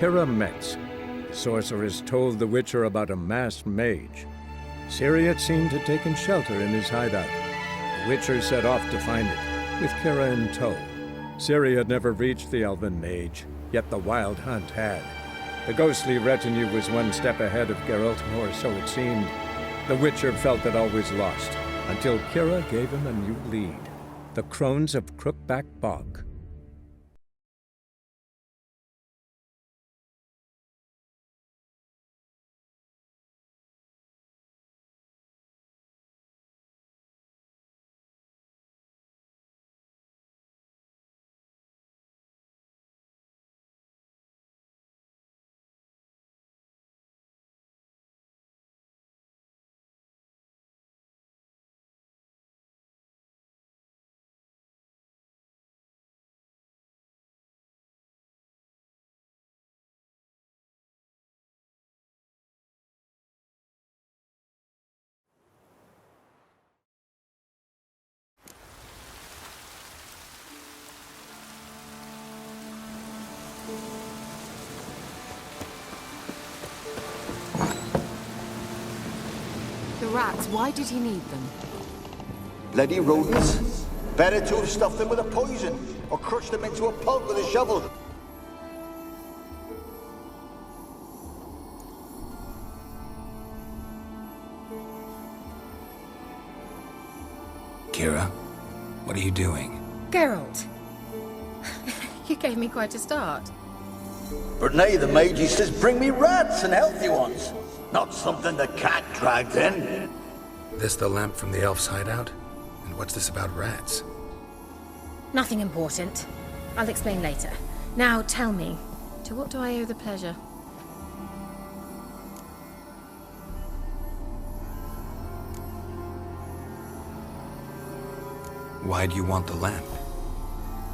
Kira Metz. The sorceress told the Witcher about a masked mage. Ciri had seemed to have taken shelter in his hideout. The Witcher set off to find it, with Kira in tow. Ciri had never reached the elven mage, yet the Wild Hunt had. The ghostly retinue was one step ahead of Geralt, or so it seemed. The Witcher felt that all was lost, until Kira gave him a new lead. The Crones of Crookback Bog. The rats, why did he need them? Bloody rodents. Better to have stuffed them with a poison, or crushed them into a pulp with a shovel. Kira, what are you doing? Geralt! You gave me quite a start. But now the mage says bring me rats and healthy ones. Not something the cat dragged in. This the lamp from the elf's hideout? And what's this about rats? Nothing important. I'll explain later. Now tell me, to what do I owe the pleasure? Why do you want the lamp?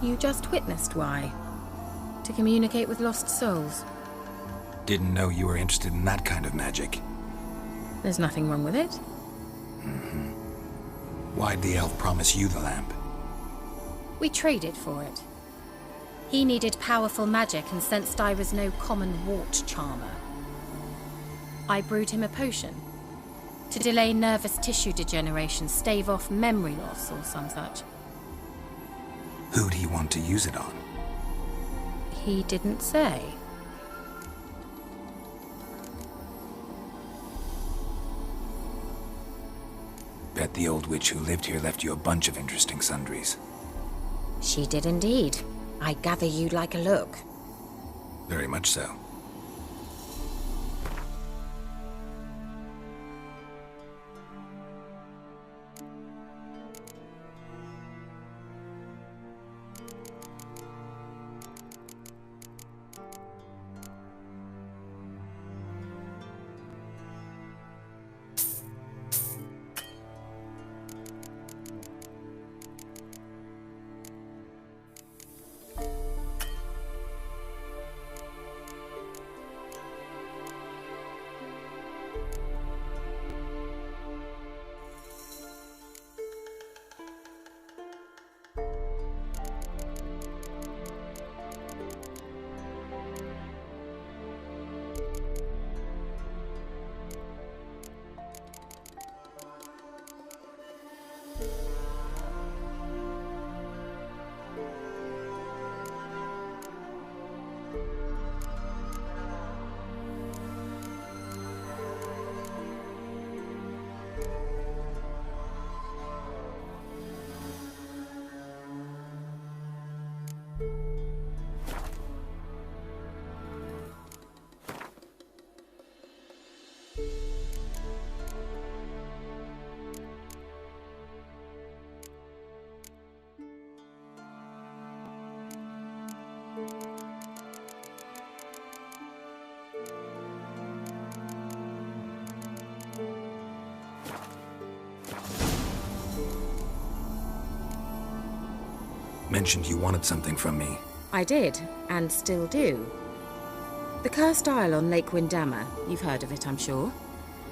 You just witnessed why. To communicate with lost souls. Didn't know you were interested in that kind of magic. There's nothing wrong with it. Why'd the elf promise you the lamp? We traded for it. He needed powerful magic and sensed I was no common wart charmer. I brewed him a potion. To delay nervous tissue degeneration, stave off memory loss or some such. Who'd he want to use it on? He didn't say. Bet the old witch who lived here left you a bunch of interesting sundries. She did indeed. I gather you'd like a look. Very much so. Mentioned you wanted something from me. I did, and still do. The Cursed Isle on Lake Windammer. You've heard of it, I'm sure.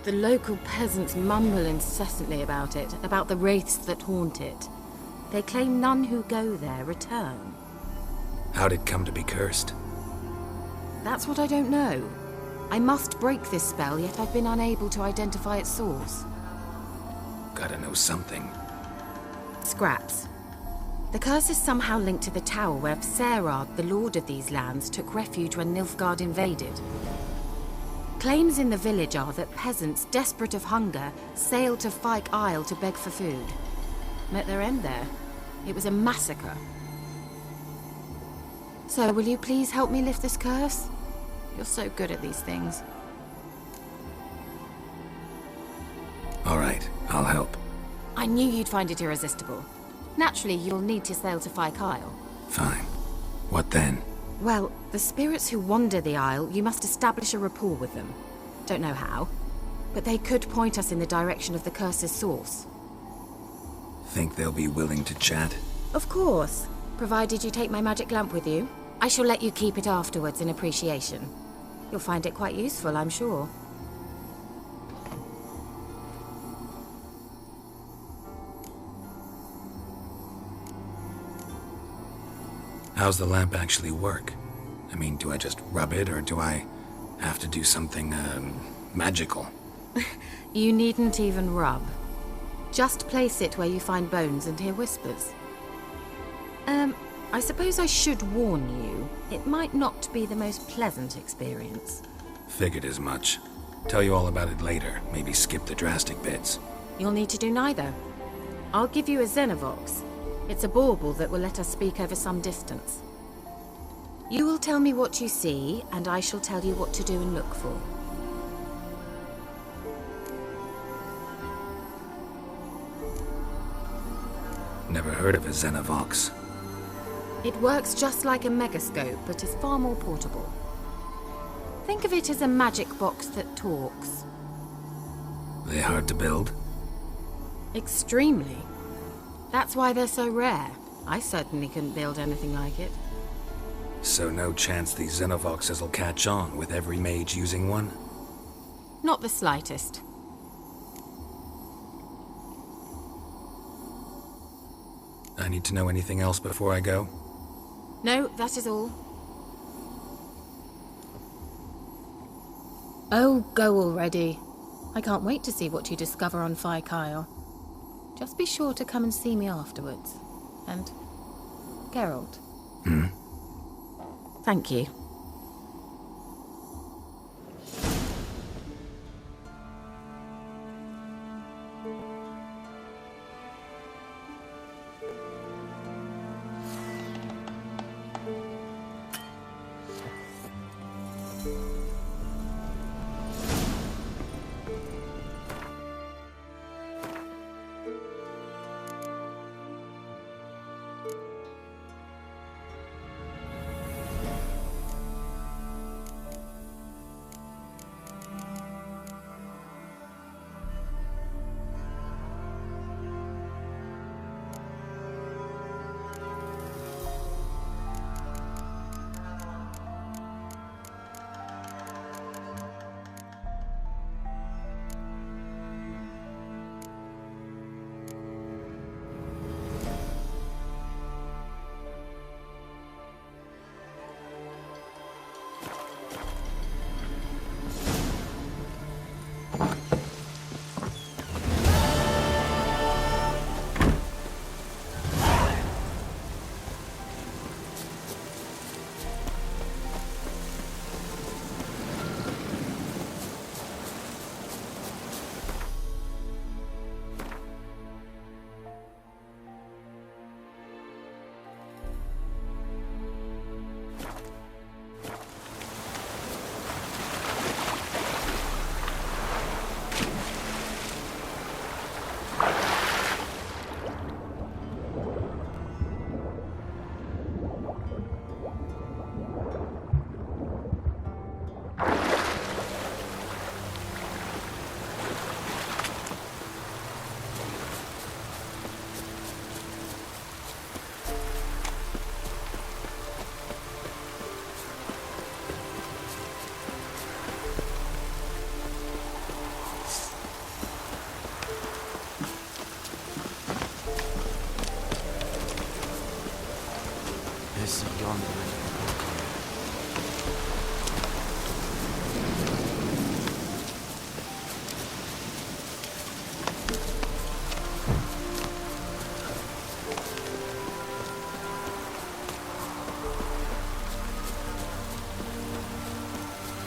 The local peasants mumble incessantly about it, about the wraiths that haunt it. They claim none who go there return. How'd it come to be cursed? That's what I don't know. I must break this spell, yet I've been unable to identify its source. Gotta know something. Scraps. The curse is somehow linked to the tower where Serad, the lord of these lands, took refuge when Nilfgaard invaded. Claims in the village are that peasants, desperate of hunger, sailed to Fyke Isle to beg for food. Met their end there. It was a massacre. So, will you please help me lift this curse? You're so good at these things. All right, I'll help. I knew you'd find it irresistible. Naturally, you'll need to sail to Fyke Isle. Fine. What then? Well, the spirits who wander the Isle, you must establish a rapport with them. Don't know how, but they could point us in the direction of the curse's source. Think they'll be willing to chat? Of course, provided you take my magic lamp with you. I shall let you keep it afterwards in appreciation. You'll find it quite useful, I'm sure. How's the lamp actually work? I mean, do I just rub it, or do I have to do something, magical? You needn't even rub. Just place it where you find bones and hear whispers. I suppose I should warn you, it might not be the most pleasant experience. Figured as much. Tell you all about it later, maybe skip the drastic bits. You'll need to do neither. I'll give you a Xenovox. It's a bauble that will let us speak over some distance. You will tell me what you see, and I shall tell you what to do and look for. Never heard of a Xenovox. It works just like a megascope, but is far more portable. Think of it as a magic box that talks. They hard to build? Extremely. That's why they're so rare. I certainly couldn't build anything like it. So no chance these Xenovoxes will catch on with every mage using one? Not the slightest. I need to know anything else before I go? No, that is all. Oh, go already. I can't wait to see what you discover on Fyke Isle. Just be sure to come and see me afterwards. And Geralt. Thank you.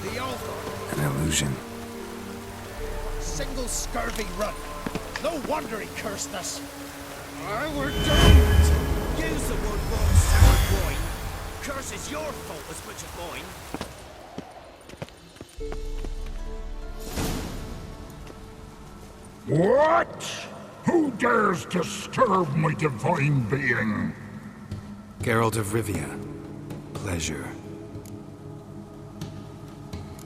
The Althor. An illusion. Single scurvy run. No wonder he cursed us. I were doomed. Use the word wrong, sour boy. Curse is your fault as much as mine. What? Who dares disturb my divine being? Geralt of Rivia. Pleasure.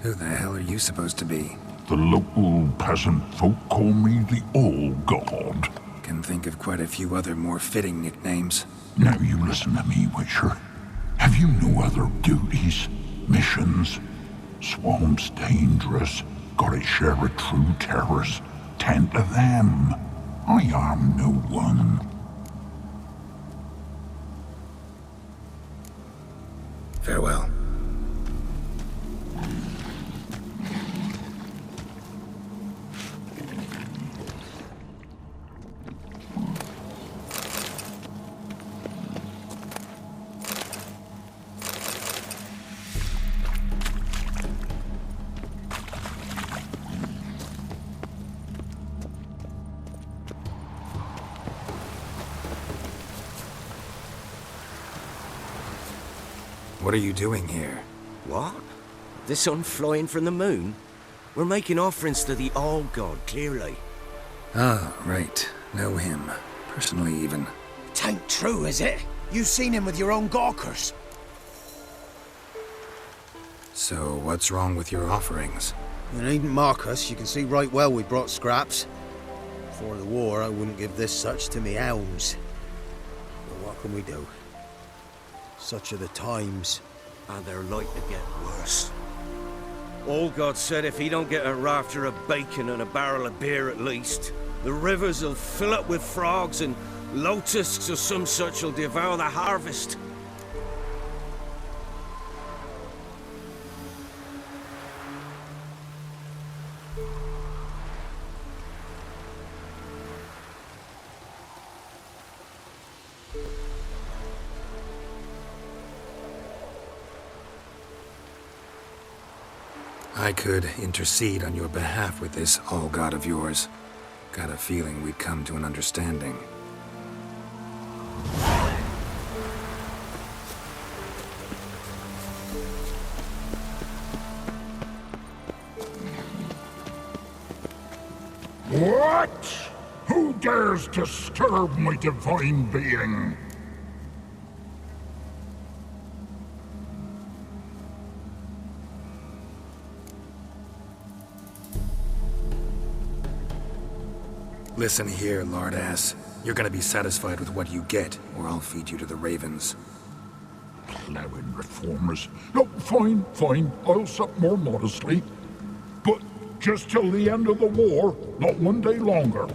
Who the hell are you supposed to be? The local peasant folk call me the All-God. Can think of quite a few other more fitting nicknames. Now you listen to me, Witcher. Have you no other duties? Missions? Swamp's dangerous. Got its share of true terrors. Tend to them. I am no one. Farewell. What are you doing here? What? The sun flying from the moon? We're making offerings to the All-God, clearly. Ah, right. Know him. Personally, even. Tain't true, is it? You seen him with your own gawkers. So, what's wrong with your offerings? You needn't mock us. You can see right well we brought scraps. Before the war, I wouldn't give this such to me elms. But what can we do? Such are the times. And they're like to get worse. All-God said if he don't get a rafter of bacon and a barrel of beer at least, the rivers will fill up with frogs and locusts or some such will devour the harvest. I could intercede on your behalf with this All-God of yours. Got a feeling we'd come to an understanding. What? Who dares disturb my divine being? Listen here, Lardass. You're gonna be satisfied with what you get, or I'll feed you to the ravens. Plowing reformers. No, fine, fine. I'll sup more modestly. But just till the end of the war, not one day longer.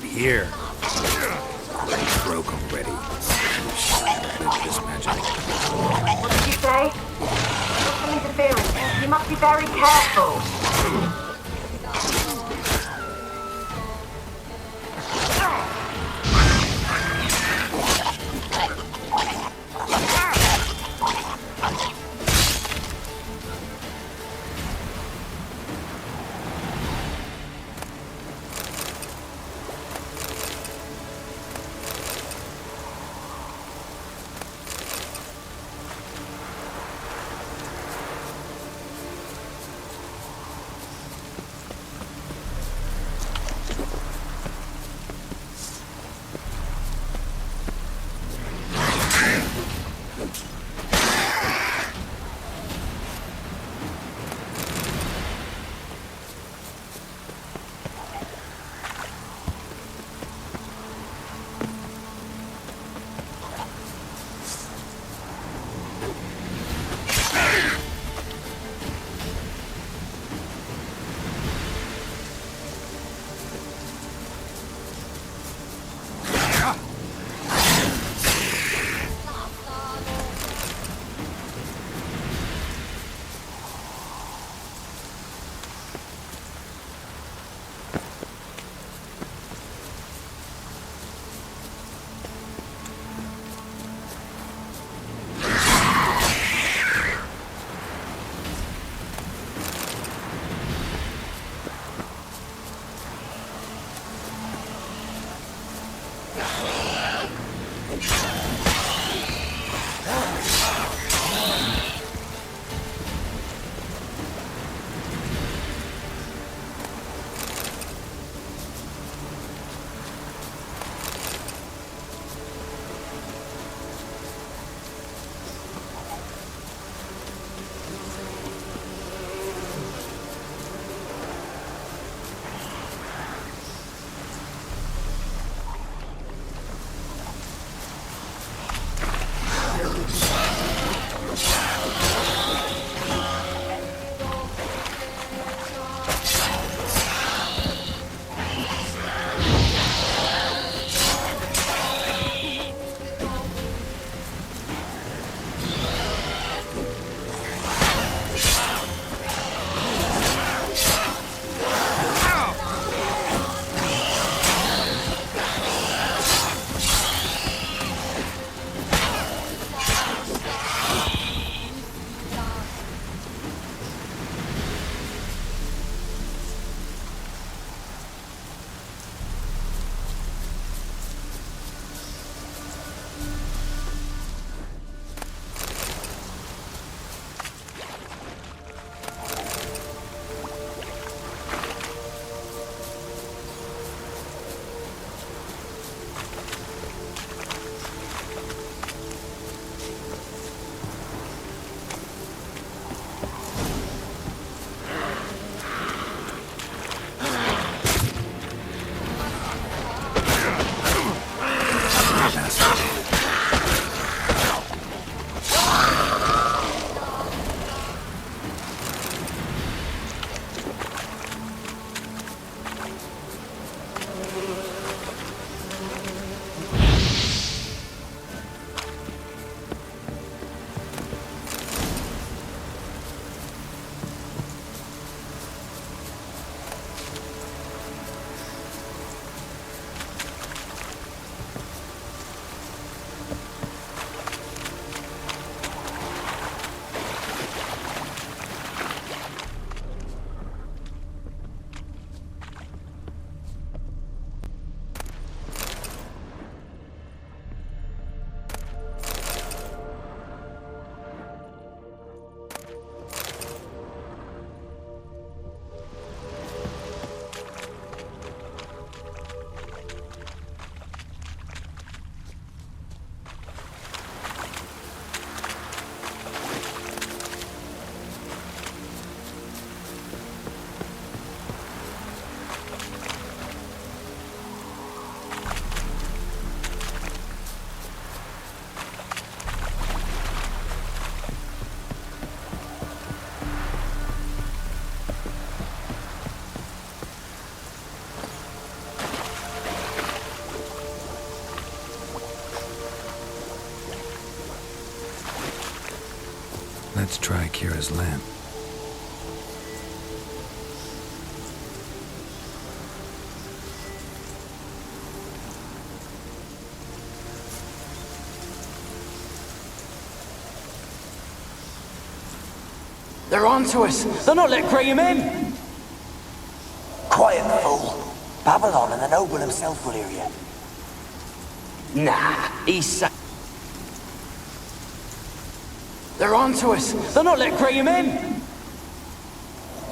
can't hear. Broke already. This magic. What did you say? Some interference. You must be very careful. Let's try Kira's lamp. They're onto us! They're not letting Graham in! Quiet, fool. Babylon and the noble himself will hear you. Nah, They're onto us! They're not letting Graham in!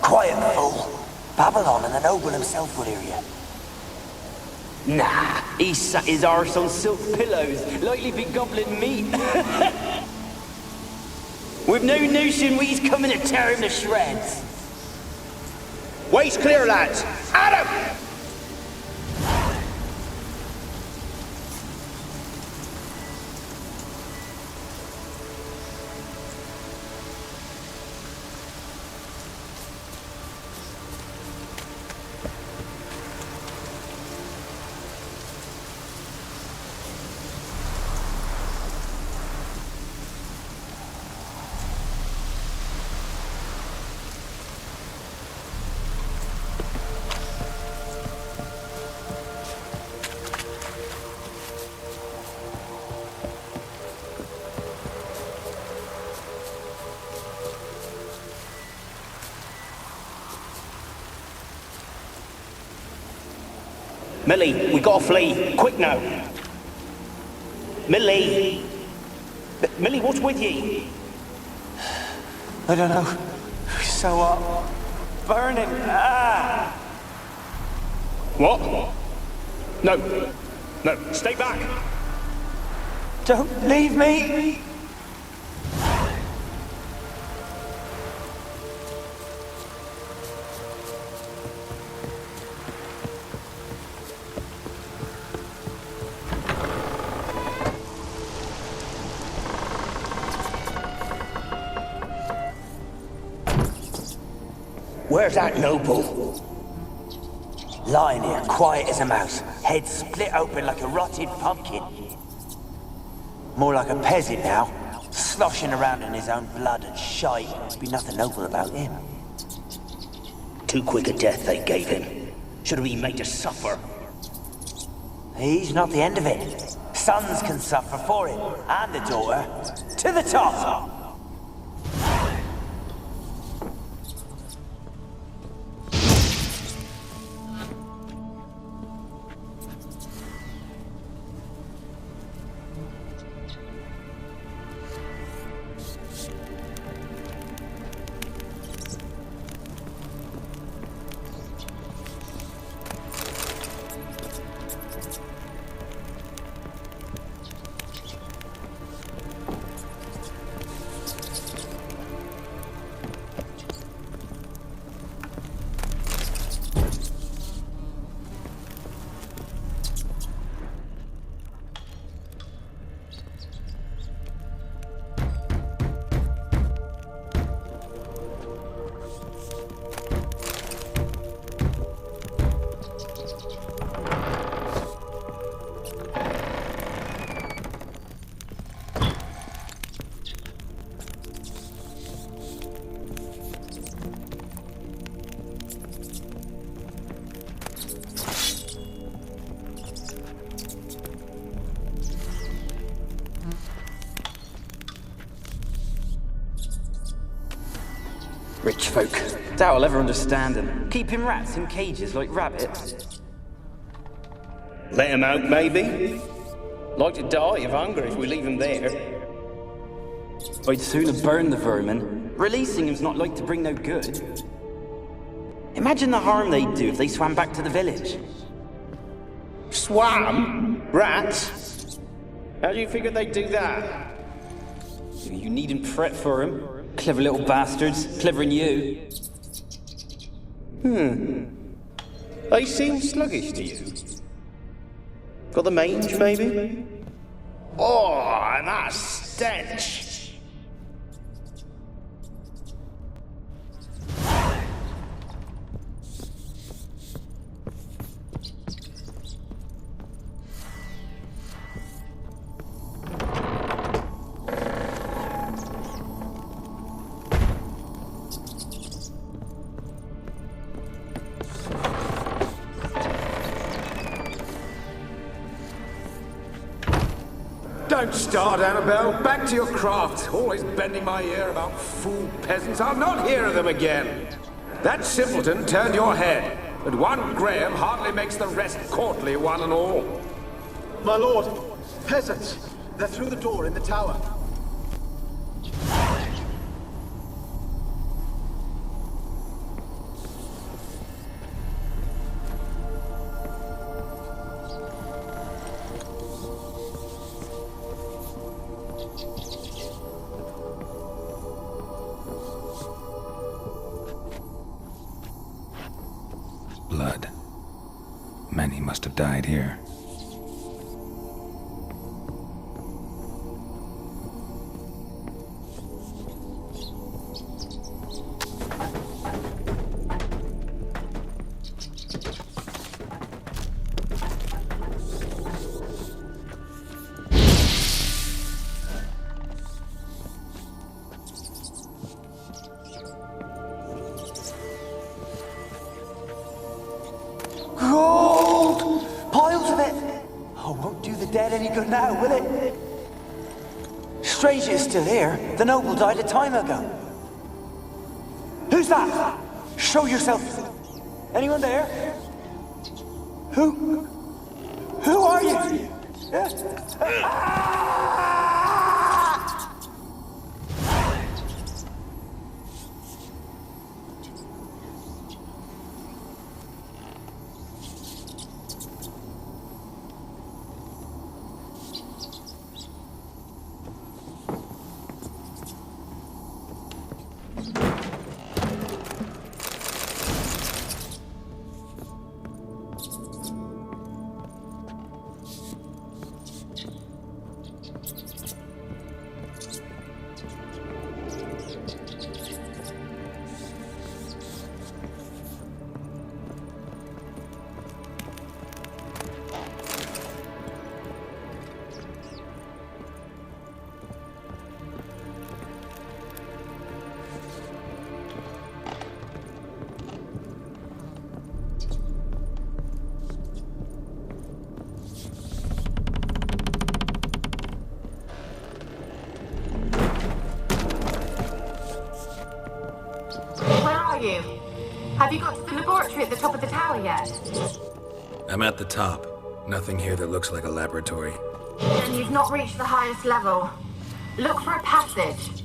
Quiet, fool. Babylon and the noble himself will hear you. Nah, he sat his arse on silk pillows, likely be gobbling meat. We've no notion we's coming to tear him to shreds. Way's clear, lads! Adam! Millie, we gotta flee. Quick now. Millie! Millie, what's with ye? I don't know. So what? Burning. Ah! What? No. No, stay back. Don't leave me! Where's that noble? Lying here, quiet as a mouse, head split open like a rotted pumpkin. More like a peasant now, sloshing around in his own blood and shite. Be nothing noble about him. Too quick a death they gave him. Should have been made to suffer. He's not the end of it. Sons can suffer for it, and the daughter. To the top! Rich folk. Doubt I'll ever understand them. Keeping rats in cages like rabbits. Let him out, maybe? Like to die of hunger if we leave him there. I'd sooner burn the vermin. Releasing him's not like to bring no good. Imagine the harm they'd do if they swam back to the village. Swam? Rats? How do you figure they'd do that? You needn't fret for him. Clever little bastards. Clever than you. They seem sluggish to you. Got the mange, maybe? Oh, and that stench! Don't start, Annabelle. Back to your craft. Always bending my ear about fool peasants. I'll not hear of them again. That simpleton turned your head, but one Graham hardly makes the rest courtly, one and all. My lord, peasants. They're through the door in the tower. Blood. Many must have died here. Gold! Piles of it! Oh, won't do the dead any good now, will it? Strange it's still here. The noble died a time ago. Who's that? Show yourself. Anyone there? Who are you? Have you got to the laboratory at the top of the tower yet? I'm at the top. Nothing here that looks like a laboratory. Then you've not reached the highest level. Look for a passage.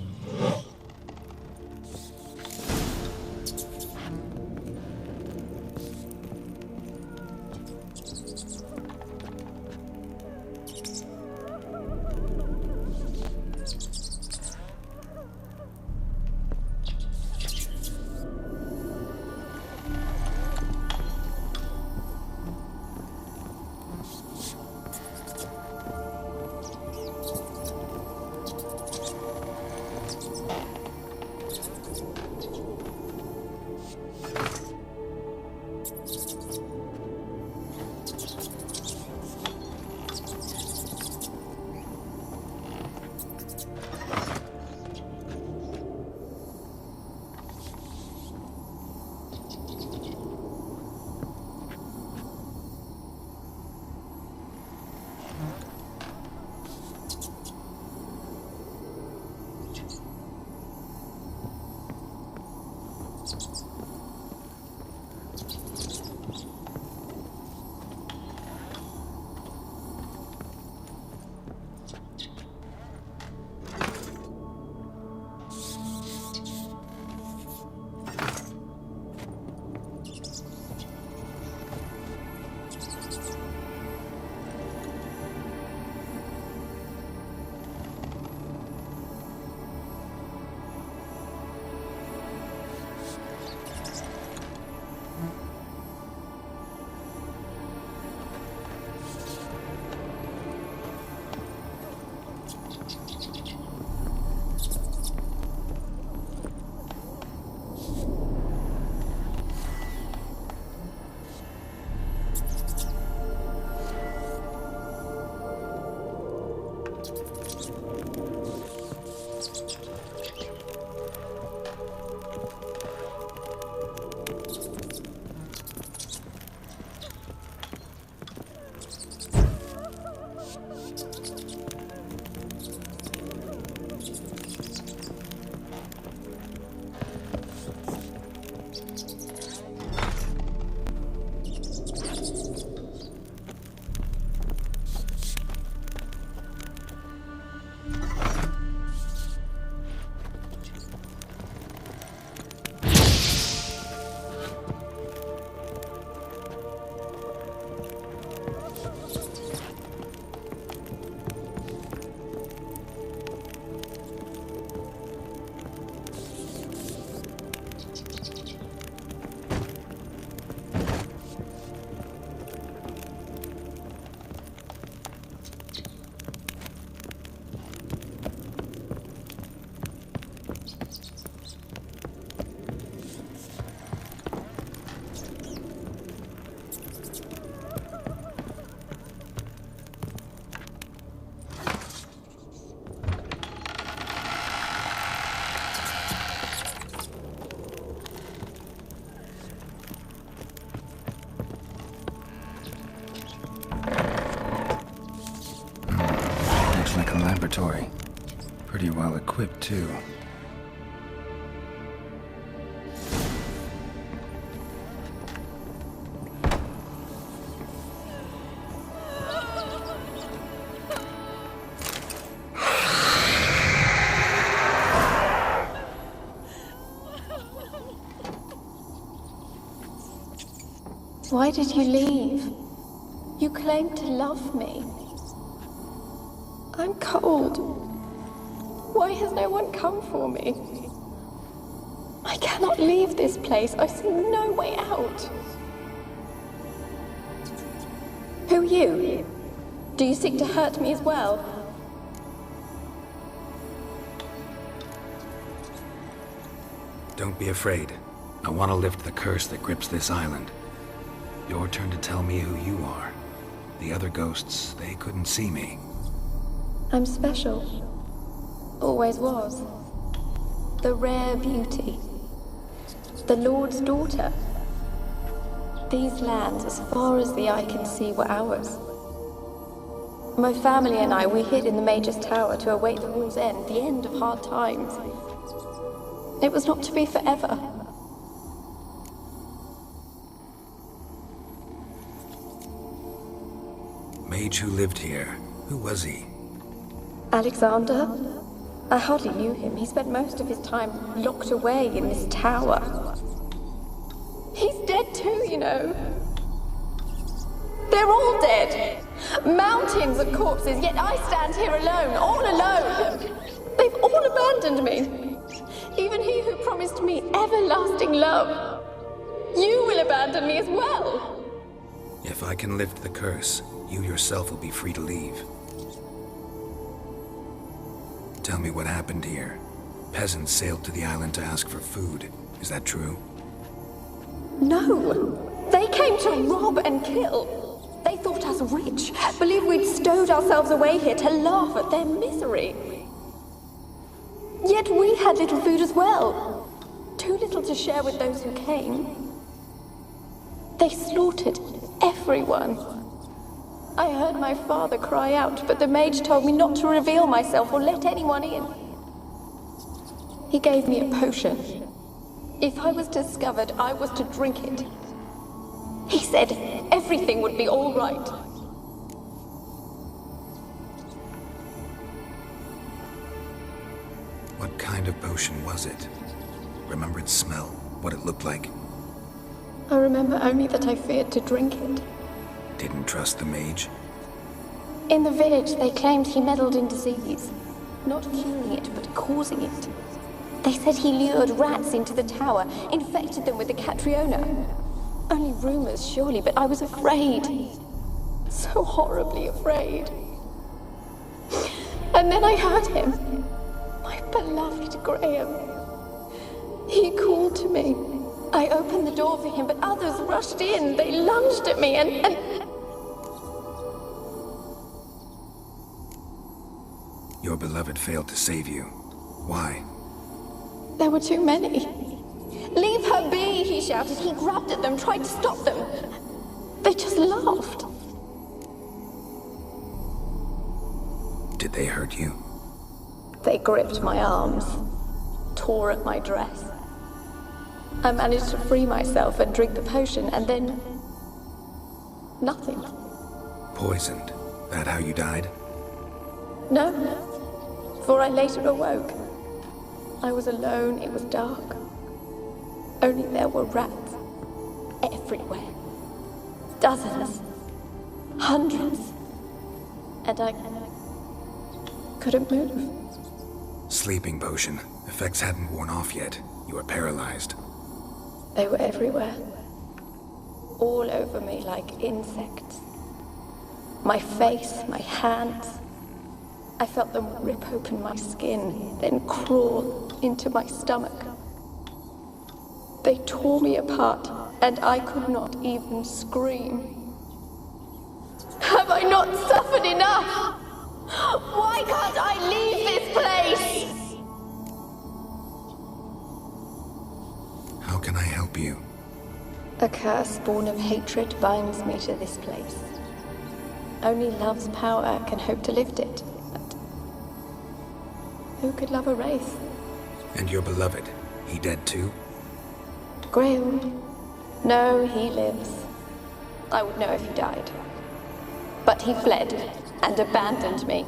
laboratory. Pretty well equipped, too. Why did you leave? You claimed to love me. I'm cold. Why has no one come for me? I cannot leave this place. I see no way out. Who are you? Do you seek to hurt me as well? Don't be afraid. I want to lift the curse that grips this island. Your turn to tell me who you are. The other ghosts, they couldn't see me. I'm special. Always was. The rare beauty. The Lord's daughter. These lands, as far as the eye can see, were ours. My family and I, we hid in the Mage's Tower to await the war's end, the end of hard times. It was not to be forever. Mage who lived here. Who was he? Alexander? I hardly knew him. He spent most of his time locked away in this tower. He's dead too, you know. They're all dead. Mountains of corpses, yet I stand here alone, all alone. They've all abandoned me. Even he who promised me everlasting love. You will abandon me as well. If I can lift the curse, you yourself will be free to leave. Tell me what happened here. Peasants sailed to the island to ask for food. Is that true? No. They came to rob and kill. They thought us rich, believed we'd stowed ourselves away here to laugh at their misery. Yet we had little food as well. Too little to share with those who came. They slaughtered everyone. I heard my father cry out, but the mage told me not to reveal myself or let anyone in. He gave me a potion. If I was discovered, I was to drink it. He said everything would be all right. What kind of potion was it? Remember its smell? What it looked like? I remember only that I feared to drink it. Didn't trust the mage? In the village, they claimed he meddled in disease. Not curing it, but causing it. They said he lured rats into the tower, infected them with the Catriona. Only rumors, surely, but I was afraid. So horribly afraid. And then I heard him. My beloved Graham. He called to me. I opened the door for him, but others rushed in. They lunged at me and... Your beloved failed to save you. Why? There were too many. Leave her be, he shouted. He grabbed at them, tried to stop them. They just laughed. Did they hurt you? They gripped my arms, tore at my dress. I managed to free myself and drink the potion, and then... nothing. Poisoned? That how you died? No, for I later awoke. I was alone, it was dark. Only there were rats. Everywhere. Dozens. Hundreds. And I couldn't move. Sleeping potion. Effects hadn't worn off yet. You were paralyzed. They were everywhere. All over me like insects. My face, my hands. I felt them rip open my skin, then crawl into my stomach. They tore me apart, and I could not even scream. Have I not suffered enough? Why can't I leave this place? How can I help you? A curse born of hatred binds me to this place. Only love's power can hope to lift it. But Who could love a wraith? And your beloved, he dead too? Greyhound? No, he lives. I would know if he died. But he fled and abandoned me.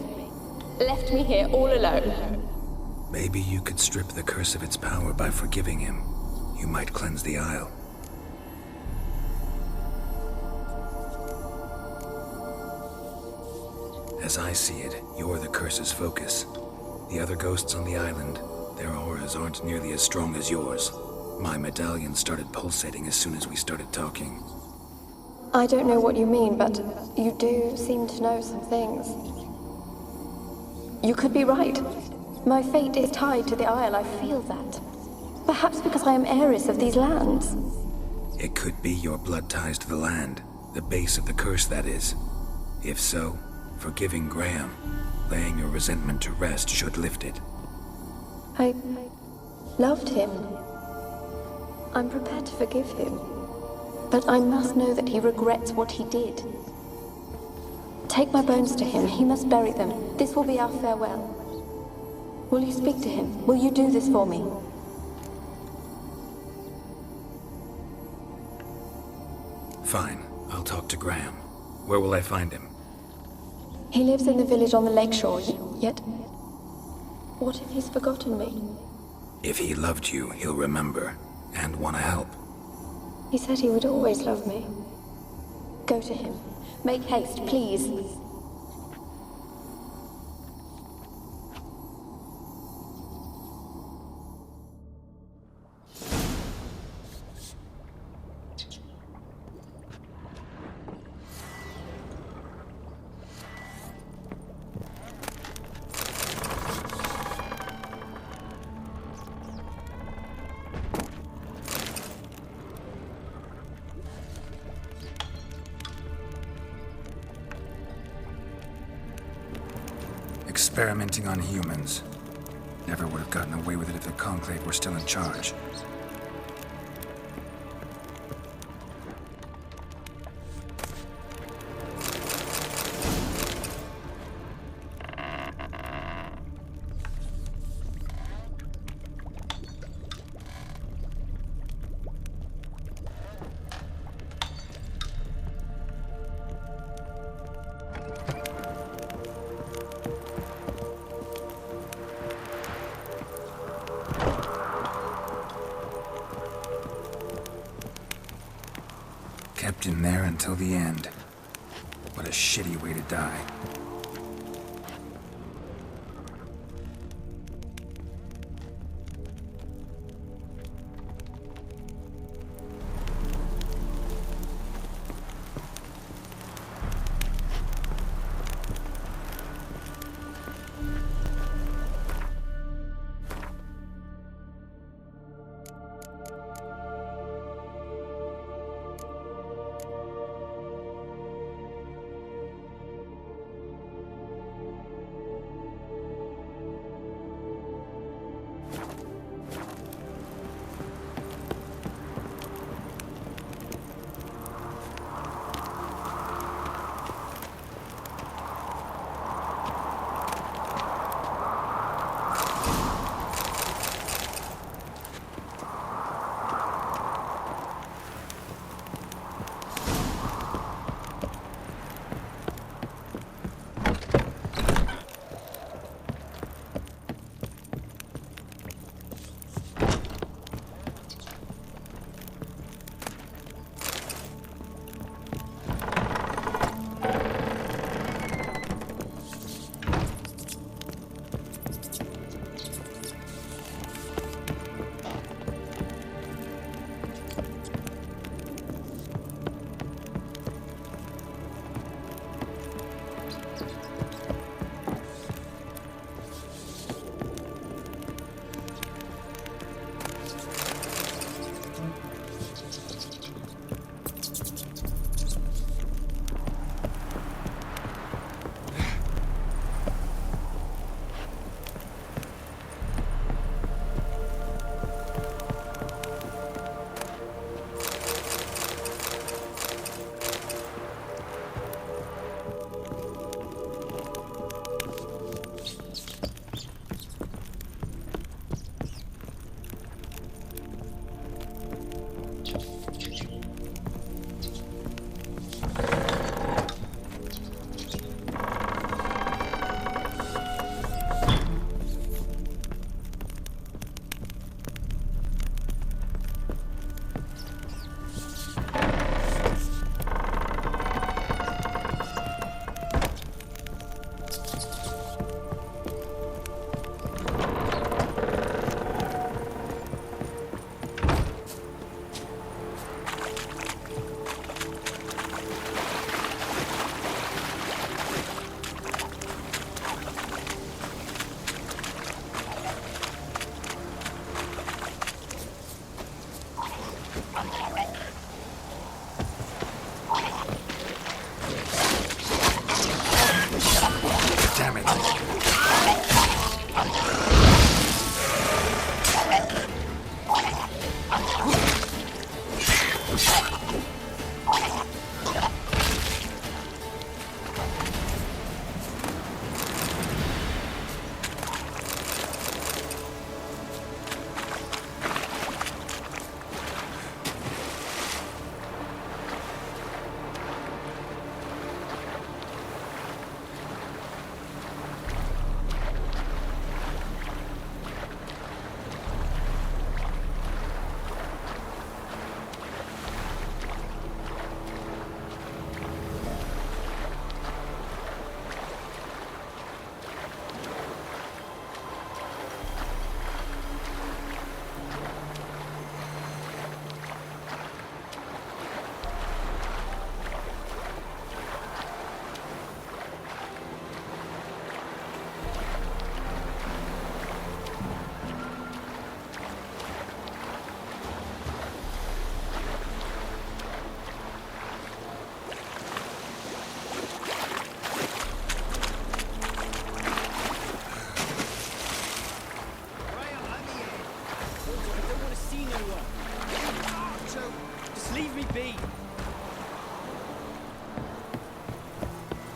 Left me here all alone. Maybe you could strip the curse of its power by forgiving him. You might cleanse the Isle. As I see it, you're the curse's focus. The other ghosts on the island, their auras aren't nearly as strong as yours. My medallion started pulsating as soon as we started talking. I don't know what you mean, but you do seem to know some things. You could be right. My fate is tied to the Isle, I feel that. Perhaps because I am heiress of these lands. It could be your blood ties to the land, the base of the curse, that is. If so, forgiving Graham, laying your resentment to rest should lift it. I loved him. I'm prepared to forgive him. But I must know that he regrets what he did. Take my bones to him. He must bury them. This will be our farewell. Will you speak to him? Will you do this for me? Fine. I'll talk to Graham. Where will I find him? He lives in the village on the lakeshore, yet... What if he's forgotten me? If he loved you, he'll remember, and want to help. He said he would always love me. Go to him. Make haste, please. Experimenting on humans. Never would have gotten away with it if the Conclave were still in charge. Kept in there until the end. What a shitty way to die.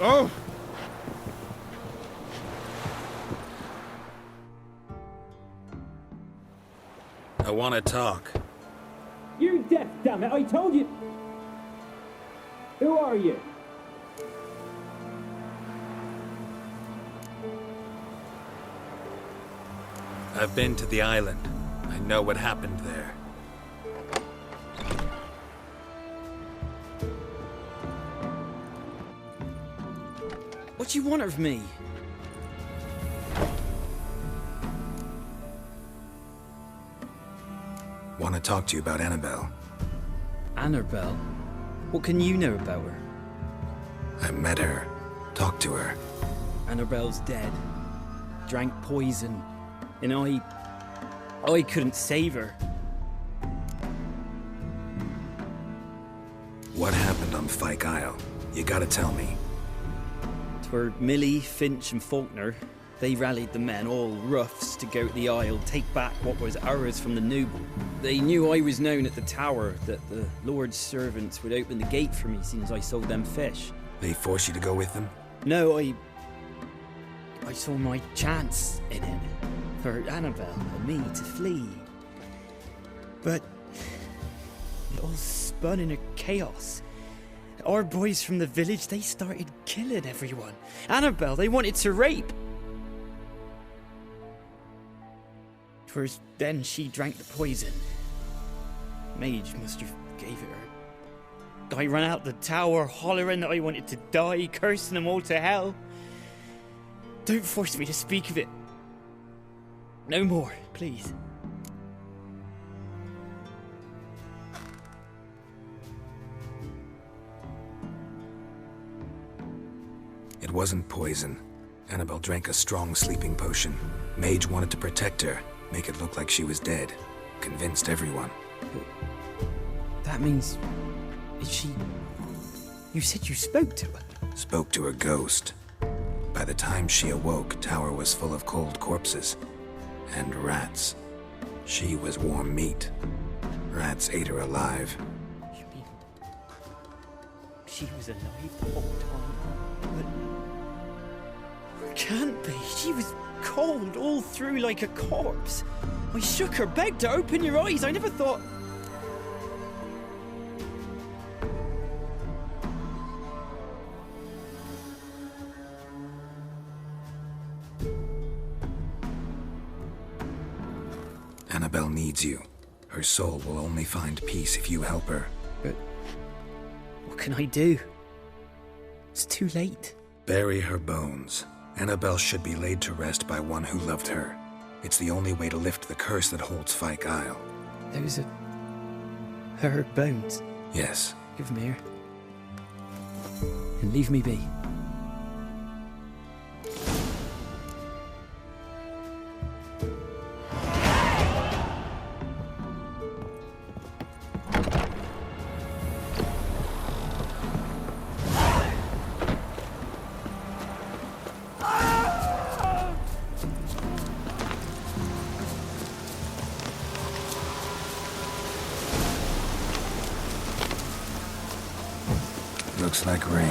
Oh! I want to talk. You're deaf, damn it! I told you. Who are you? I've been to the island. I know what happened there. What do you want of me? Want to talk to you about Annabelle. Annabelle? What can you know about her? I met her. Talked to her. Annabelle's dead. Drank poison. And I couldn't save her. What happened on Fyke Isle? You gotta tell me. Twere Millie, Finch and Faulkner. They rallied the men, all roughs, to go to the Isle, take back what was ours from the noble. They knew I was known at the tower, that the Lord's servants would open the gate for me since I sold them fish. They forced you to go with them? No, I saw my chance in it. For Annabelle and me to flee. But it all spun in a chaos. Our boys from the village, they started killing everyone. Annabelle, they wanted to rape. Twas then she drank the poison. Mage must have gave it her. I ran out the tower hollering that I wanted to die, cursing them all to hell. Don't force me to speak of it. No more, please. It wasn't poison. Annabelle drank a strong sleeping potion. Mage wanted to protect her, make it look like she was dead. Convinced everyone. That means... is she... You said you spoke to her? Spoke to her ghost. By the time she awoke, Tower was full of cold corpses. And rats. She was warm meat. Rats ate her alive. You mean... she was alive the whole time? But... can't be. She was cold all through like a corpse. I shook her, begged her, open your eyes. I never thought... Annabelle needs you. Her soul will only find peace if you help her. But... what can I do? It's too late. Bury her bones. Annabelle should be laid to rest by one who loved her. It's the only way to lift the curse that holds Fyke Isle. Those are... her bones? Yes. Give them here. And leave me be. Looks like rain.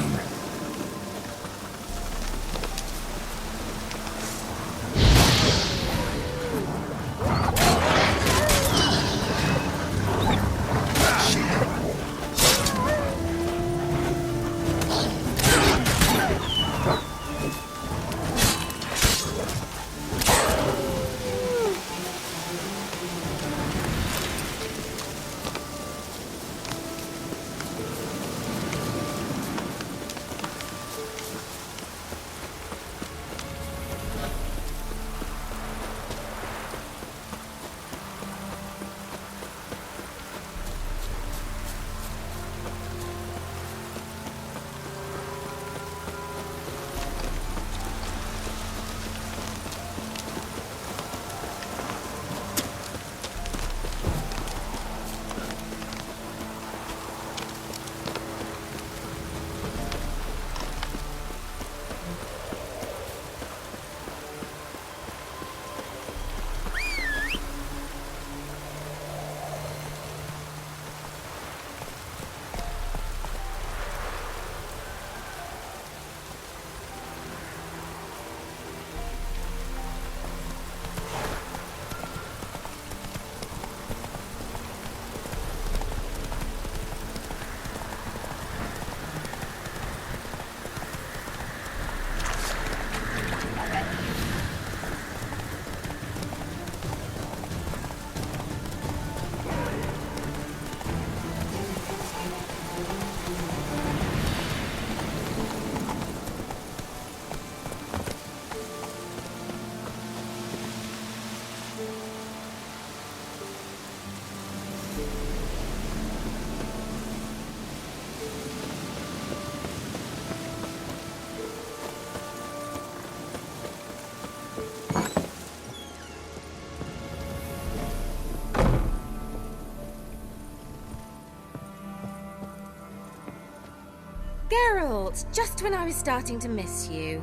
fault, just when I was starting to miss you.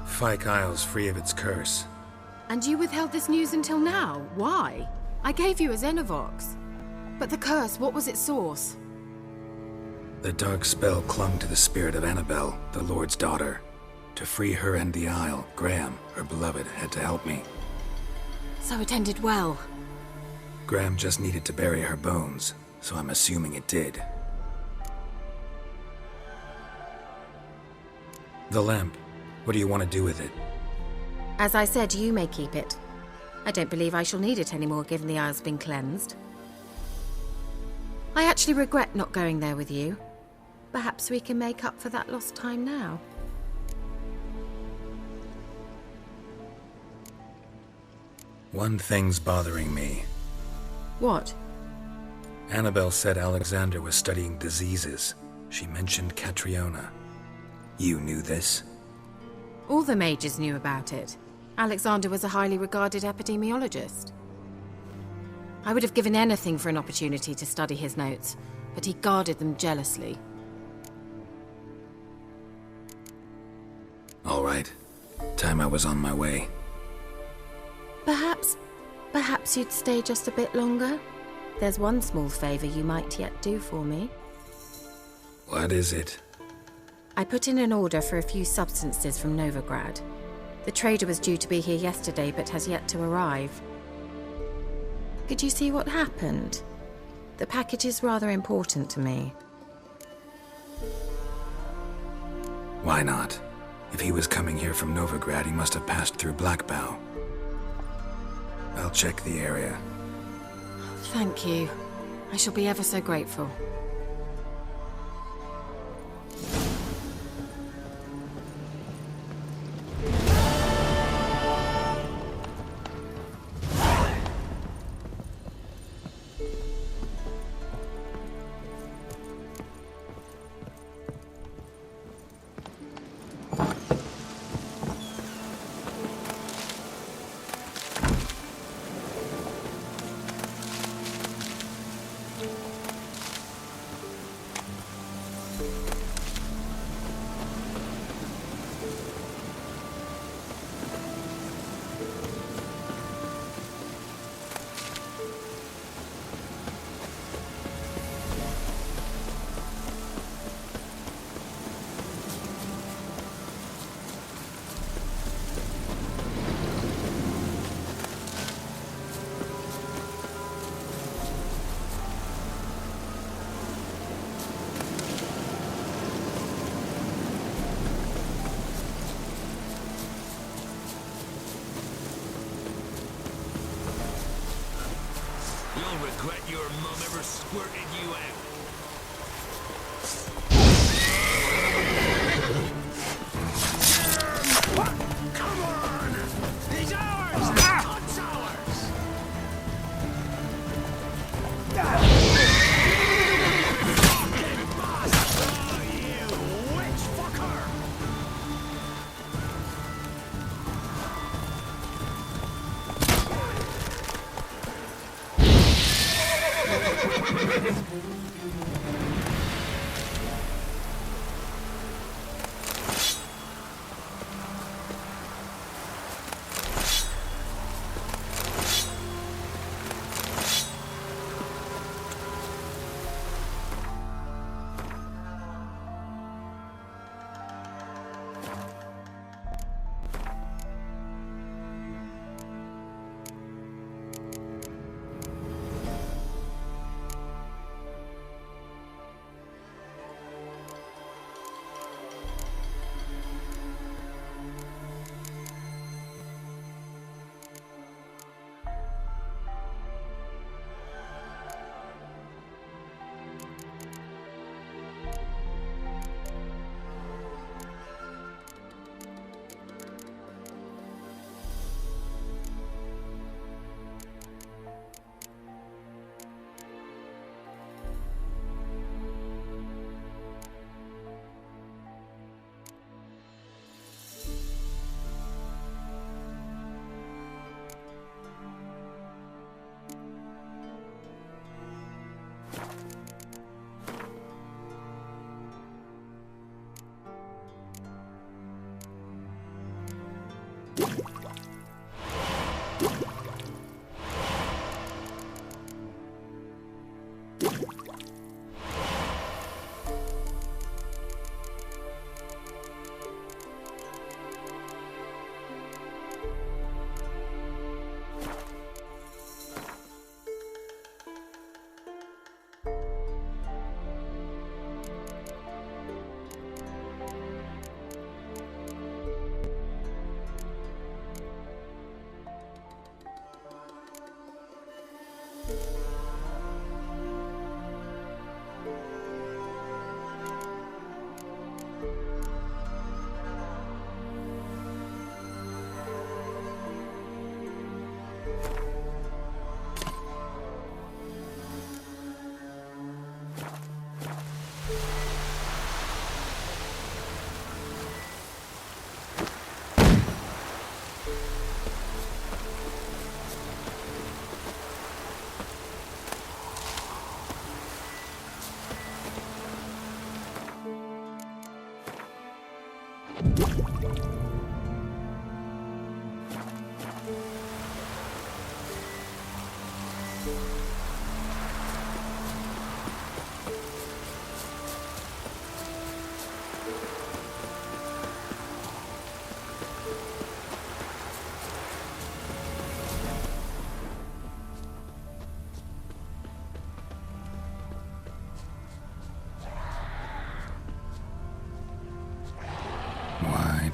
Fyke Isle's free of its curse. And you withheld this news until now? Why? I gave you a Xenovox. But the curse, what was its source? The dark spell clung to the spirit of Annabelle, the Lord's daughter. To free her and the Isle, Graham, her beloved, had to help me. So it ended well. Graham just needed to bury her bones, so I'm assuming it did. The lamp. What do you want to do with it? As I said, you may keep it. I don't believe I shall need it anymore, given the Isle's been cleansed. I actually regret not going there with you. Perhaps we can make up for that lost time now. One thing's bothering me. What? Annabelle said Alexander was studying diseases. She mentioned Catriona. You knew this? All the mages knew about it. Alexander was a highly regarded epidemiologist. I would have given anything for an opportunity to study his notes, but he guarded them jealously. All right. Time I was on my way. Perhaps you'd stay just a bit longer? There's one small favor you might yet do for me. What is it? I put in an order for a few substances from Novigrad. The trader was due to be here yesterday, but has yet to arrive. Could you see what happened? The package is rather important to me. Why not? If he was coming here from Novigrad, he must have passed through Blackbough. I'll check the area. Thank you. I shall be ever so grateful. You'll regret your mum ever squirted you out. Come on! He's ours! It's ours! Fucking boss! Oh, you witch fucker!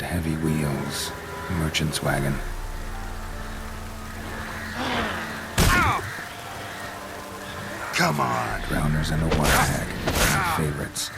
heavy wheels, merchant's wagon. Come on! Drowners and a wire hag, my favorites.